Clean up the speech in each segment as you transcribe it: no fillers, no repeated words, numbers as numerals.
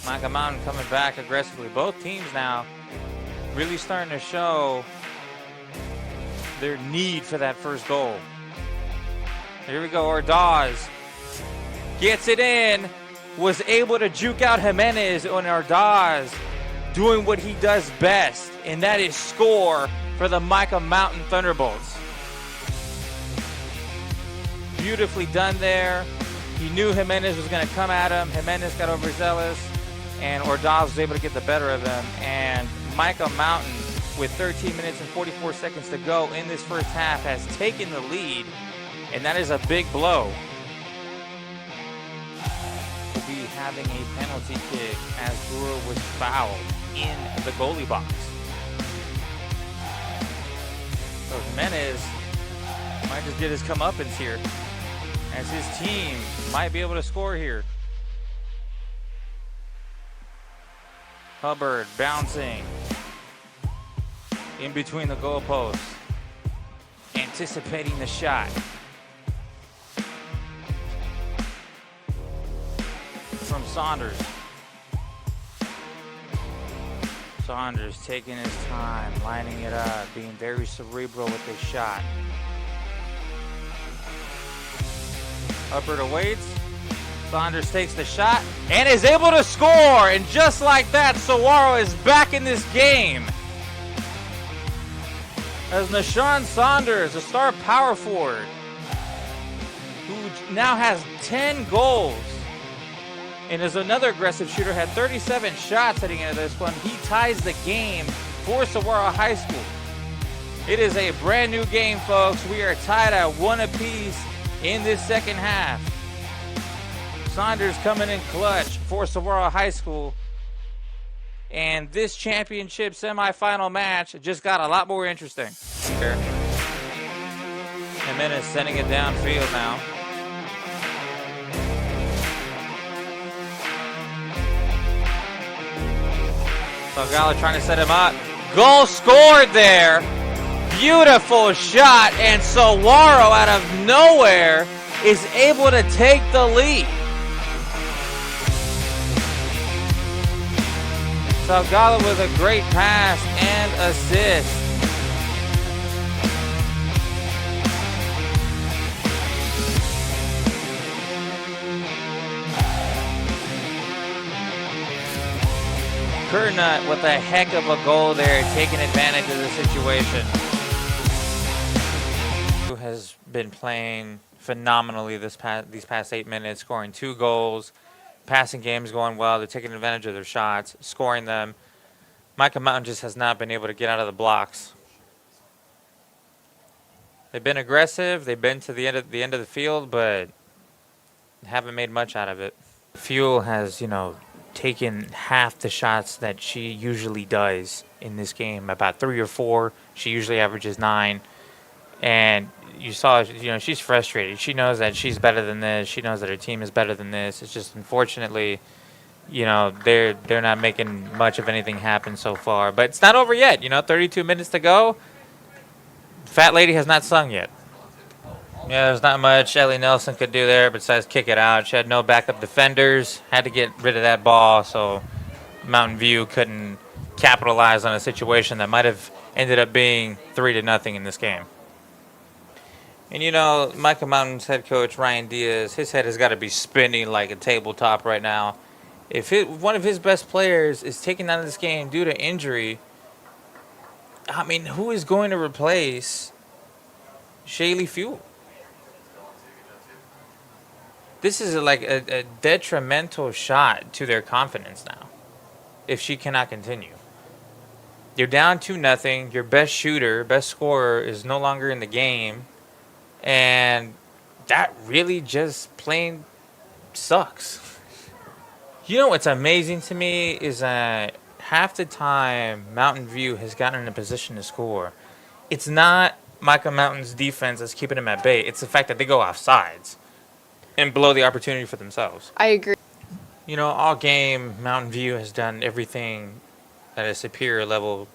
Micah Mountain coming back aggressively. Both teams now really starting to show their need for that first goal. Here we go. Ordaz gets it in. Was able to juke out Jimenez on Ordaz doing what he does best, and that is score for the Micah Mountain Thunderbolts. Beautifully done there. He knew Jimenez was going to come at him. Jimenez got overzealous, and Ordaz was able to get the better of him. And Micah Mountain, with 13 minutes and 44 seconds to go in this first half, has taken the lead, and that is a big blow. We'll be having a penalty kick as Brewer was fouled in the goalie box. So Jimenez might just get his comeuppance here, as his team might be able to score here. Hubbard bouncing in between the goalposts, anticipating the shot. From Saunders. Saunders taking his time, lining it up, being very cerebral with his shot. Hubbard awaits. Saunders takes the shot and is able to score. And just like that, Saguaro is back in this game. As Nashawn Saunders, a star power forward, who now has 10 goals and is another aggressive shooter, had 37 shots heading into this one. He ties the game for Saguaro High School. It is a brand new game, folks. We are tied at 1 apiece in this second half. Saunders coming in clutch for Saguaro High School. And this championship semifinal match just got a lot more interesting. Jimenez sending it downfield now. Salgado trying to set him up. Goal scored there. Beautiful shot, and Saguaro out of nowhere is able to take the lead. Salgado with a great pass and assist. Kernut with a heck of a goal there, taking advantage of the situation. Who has been playing phenomenally these past 8 minutes, scoring 2 goals. Passing game's going well. They're taking advantage of their shots, scoring them. Micah Mountain just has not been able to get out of the blocks. They've been aggressive. They've been to the end of the field, but haven't made much out of it. Fuel has, taken half the shots that she usually does in this game, about 3 or 4. She usually averages 9. And you saw, she's frustrated. She knows that she's better than this. She knows that her team is better than this. It's just, unfortunately, they're not making much of anything happen so far. But it's not over yet. 32 minutes to go. Fat Lady has not sung yet. Yeah, there's not much Ellie Nelson could do there besides kick it out. She had no backup defenders. Had to get rid of that ball, so Mountain View couldn't capitalize on a situation that might have ended up being 3-0 in this game. And Micah Mountain's head coach, Ryan Diaz, his head has got to be spinning like a tabletop right now. If one of his best players is taken out of this game due to injury, who is going to replace Shaylee Fuel? This is like a detrimental shot to their confidence now, if she cannot continue. You're down 2-0. Your best shooter, best scorer is no longer in the game. And that really just plain sucks. What's amazing to me is that half the time Mountain View has gotten in a position to score, it's not Micah Mountain's defense that's keeping them at bay. It's the fact that they go off sides and blow the opportunity for themselves. I agree. All game, Mountain View has done everything at a superior level.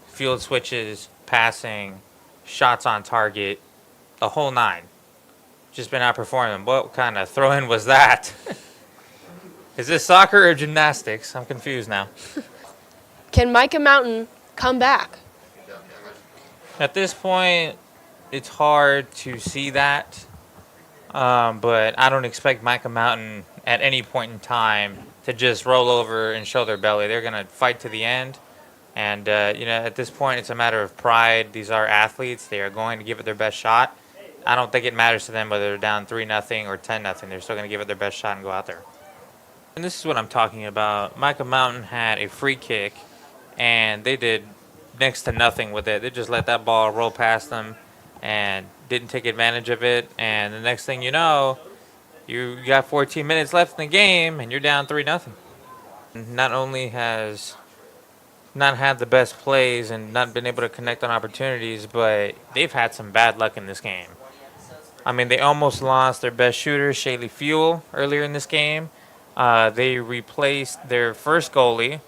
Field switches, passing, shots on target, the whole 9. Just been outperforming them. What kind of throw-in was that? Is this soccer or gymnastics? I'm confused now. Can Micah Mountain come back? At this point, it's hard to see that. But I don't expect Micah Mountain at any point in time to just roll over and show their belly. They're going to fight to the end. And, at this point, it's a matter of pride. These are athletes. They are going to give it their best shot. I don't think it matters to them whether they're down 3-0 or 10-0. They're still going to give it their best shot and go out there. And this is what I'm talking about. Micah Mountain had a free kick, and they did next to nothing with it. They just let that ball roll past them and didn't take advantage of it. And the next thing you know, you got 14 minutes left in the game, and you're down 3-0. Not only has not had the best plays and not been able to connect on opportunities, but they've had some bad luck in this game. I mean, they almost lost their best shooter, Shaylee Fuel, earlier in this game. They replaced their first goalie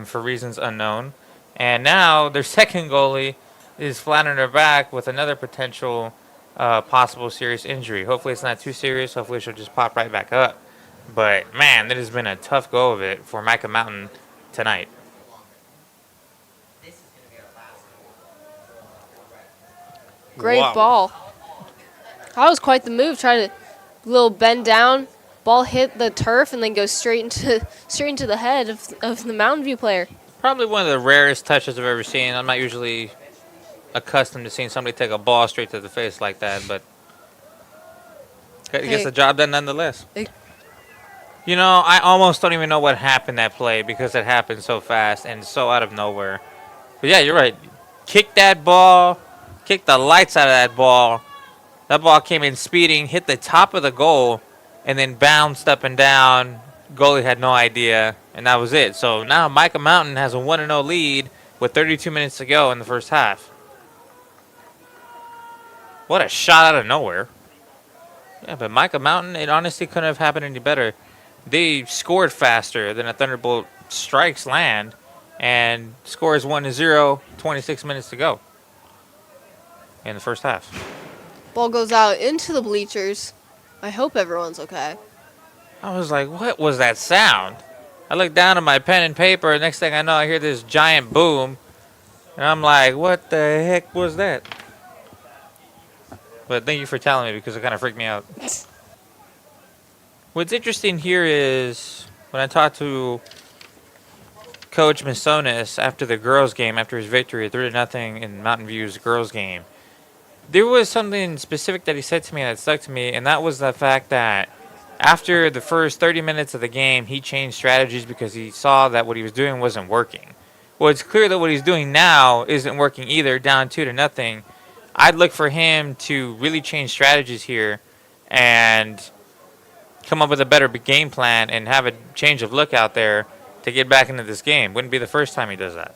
for reasons unknown. And now their second goalie is flat on her back with another potential possible serious injury. Hopefully it's not too serious. Hopefully she'll just pop right back up. But, man, that has been a tough go of it for Micah Mountain tonight. Great Wow. ball. That was quite the move. Try to little bend down, ball hit the turf, and then go straight into the head of the Mountain View player. Probably one of the rarest touches I've ever seen. I'm not usually accustomed to seeing somebody take a ball straight to the face like that, but gets the job done nonetheless. I almost don't even know what happened that play because it happened so fast and so out of nowhere. But yeah, you're right. Kick that ball, kick the lights out of that ball. That ball came in speeding, hit the top of the goal, and then bounced up and down. Goalie had no idea, and that was it. So now Micah Mountain has a 1-0 lead with 32 minutes to go in the first half. What a shot out of nowhere. Yeah, but Micah Mountain, it honestly couldn't have happened any better. They scored faster than a Thunderbolt strikes land, and scores 1-0, 26 minutes to go in the first half. Ball goes out into the bleachers. I hope everyone's okay. I was like, what was that sound? I looked down at my pen and paper, and next thing I know, I hear this giant boom. And I'm like, what the heck was that? But thank you for telling me because it kind of freaked me out. What's interesting here is when I talked to Coach Masonis after the girls' game, after his victory 3-0 in Mountain View's girls' game, there was something specific that he said to me that stuck to me, and that was the fact that after the first 30 minutes of the game, he changed strategies because he saw that what he was doing wasn't working. Well, it's clear that what he's doing now isn't working either, down 2-0. I'd look for him to really change strategies here and come up with a better game plan and have a change of look out there to get back into this game. Wouldn't be the first time he does that.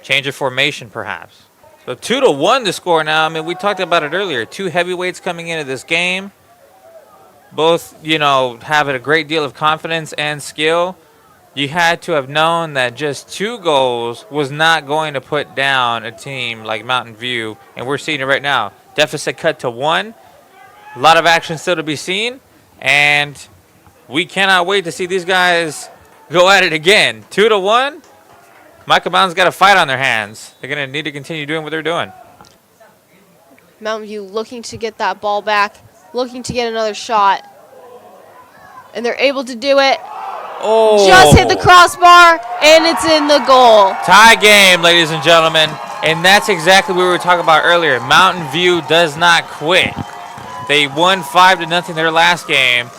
Change of formation, perhaps. So 2-1 the score now. I mean, we talked about it earlier. Two heavyweights coming into this game. Both, have a great deal of confidence and skill. You had to have known that just 2 goals was not going to put down a team like Mountain View. And we're seeing it right now. Deficit cut to 1. A lot of action still to be seen. And we cannot wait to see these guys go at it again. 2-1. Micah Mountain's got a fight on their hands. They're going to need to continue doing what they're doing. Mountain View looking to get that ball back, looking to get another shot. And they're able to do it. Oh. Just hit the crossbar, and it's in the goal. Tie game, ladies and gentlemen. And that's exactly what we were talking about earlier. Mountain View does not quit. They won 5-0 their last game.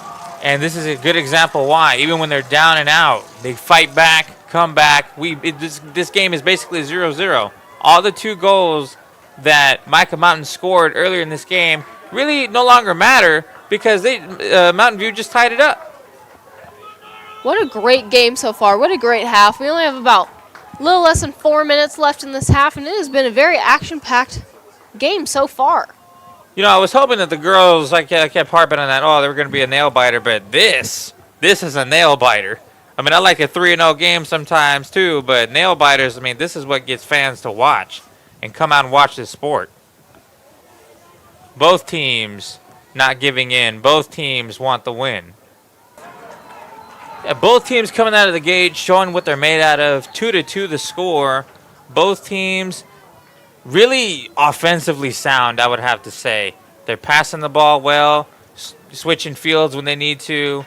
And this is a good example why. Even when they're down and out, they fight back. Come back. This game is basically 0-0. All the 2 goals that Micah Mountain scored earlier in this game really no longer matter because Mountain View just tied it up. What a great game so far. What a great half. We only have about a little less than 4 minutes left in this half, and it has been a very action-packed game so far. I was hoping that the girls, I kept harping on that, they were going to be a nail-biter, but this is a nail-biter. I mean, I like a 3-0 game sometimes, too, but nail-biters, this is what gets fans to watch and come out and watch this sport. Both teams not giving in. Both teams want the win. Yeah, both teams coming out of the gate showing what they're made out of. 2-2 the score. Both teams really offensively sound, I would have to say. They're passing the ball well, switching fields when they need to,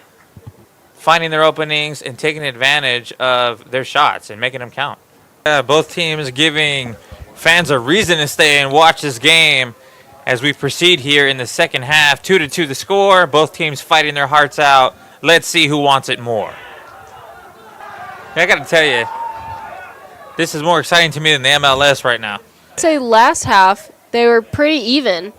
finding their openings, and taking advantage of their shots and making them count. Both teams giving fans a reason to stay and watch this game as we proceed here in the second half. 2-2 the score. Both teams fighting their hearts out. Let's see who wants it more. I got to tell you, this is more exciting to me than the MLS right now. I'd say last half, they were pretty even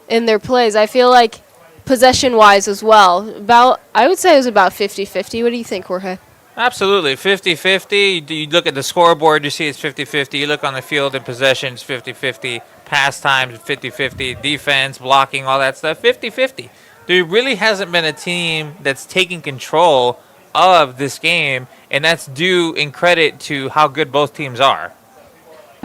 in their plays. I feel like possession-wise as well. I would say it was about 50-50. What do you think, Jorge? Absolutely, 50-50. You look at the scoreboard, you see it's 50-50. You look on the field and possessions, 50-50. Pass times, 50-50. Defense, blocking, all that stuff, 50-50. There really hasn't been a team that's taking control of this game, and that's due in credit to how good both teams are.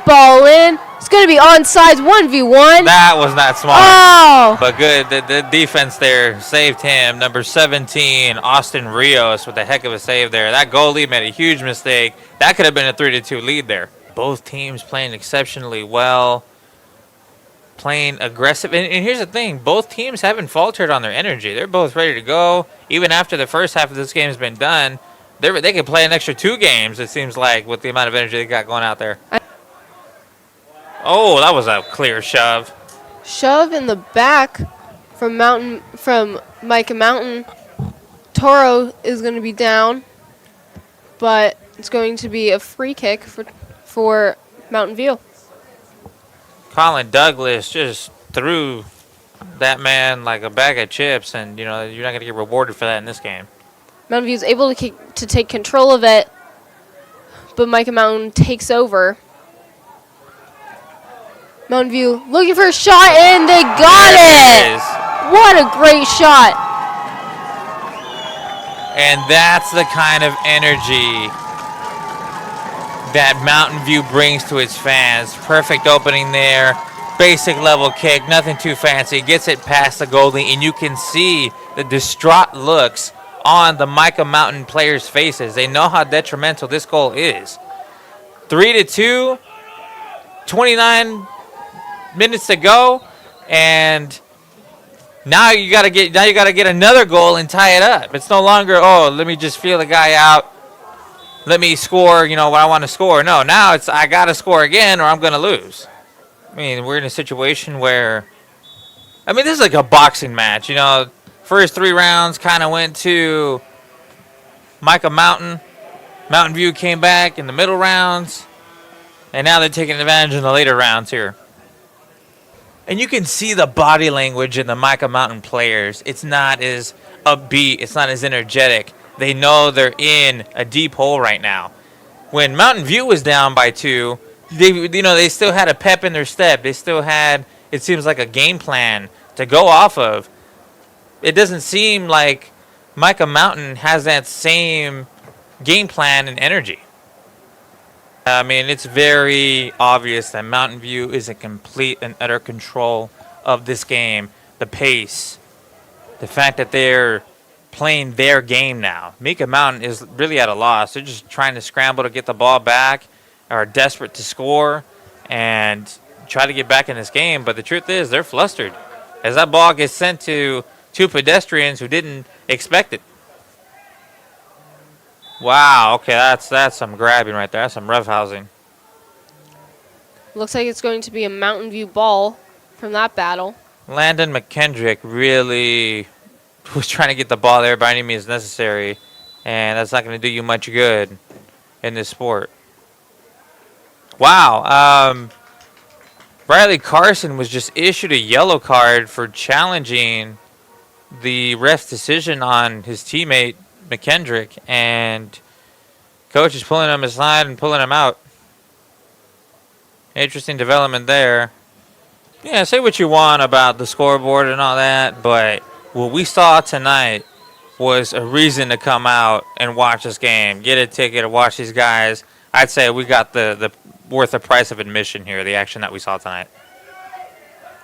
Ball in. It's going to be onside 1v1. That was not smart. Oh! But good. The defense there saved him. Number 17, Austin Rios, with a heck of a save there. That goalie made a huge mistake. That could have been a 3-2 lead there. Both teams playing exceptionally well, playing aggressive. And here's the thing. Both teams haven't faltered on their energy. They're both ready to go. Even after the first half of this game has been done, they can play an extra 2 games, it seems like, with the amount of energy they got going out there. Oh, that was a clear shove. Shove in the back from Micah Mountain. Toro is going to be down, but it's going to be a free kick for Mountain View. Colin Douglas just threw that man like a bag of chips, and you're not going to get rewarded for that in this game. Mountain View is able to take control of it, but Micah Mountain takes over. Mountain View looking for a shot, and they got it! What a great shot! And that's the kind of energy that Mountain View brings to its fans. Perfect opening there. Basic level kick, nothing too fancy. Gets it past the goalie, and you can see the distraught looks on the Micah Mountain players' faces. They know how detrimental this goal is. 3-2, 29 minutes to go, and now you gotta get another goal and tie it up. It's no longer, let me just feel the guy out, let me score what I want to score. No, now it's I gotta score again or I'm gonna lose. I mean, we're in a situation where, this is like a boxing match. First 3 rounds kind of went to Micah Mountain. Mountain View came back in the middle rounds, and now they're taking advantage in the later rounds here. And you can see the body language in the Micah Mountain players. It's not as upbeat. It's not as energetic. They know they're in a deep hole right now. When Mountain View was down by 2, they still had a pep in their step. They still had, it seems like, a game plan to go off of. It doesn't seem like Micah Mountain has that same game plan and energy. It's very obvious that Mountain View is in complete and utter control of this game. The pace, the fact that they're playing their game now. Micah Mountain is really at a loss. They're just trying to scramble to get the ball back, are desperate to score, and try to get back in this game. But the truth is, they're flustered as that ball gets sent to 2 pedestrians who didn't expect it. Wow, okay, that's some grabbing right there. That's some roughhousing. Looks like it's going to be a Mountain View ball from that battle. Landon McKendrick really was trying to get the ball there by any means necessary, and that's not going to do you much good in this sport. Wow, Riley Carson was just issued a yellow card for challenging the ref's decision on his teammate McKendrick, and coach is pulling him aside and pulling him out. Interesting development there. Yeah, say what you want about the scoreboard and all that, but what we saw tonight was a reason to come out and watch this game. Get a ticket and watch these guys. I'd say we got the worth the price of admission here, the action that we saw tonight.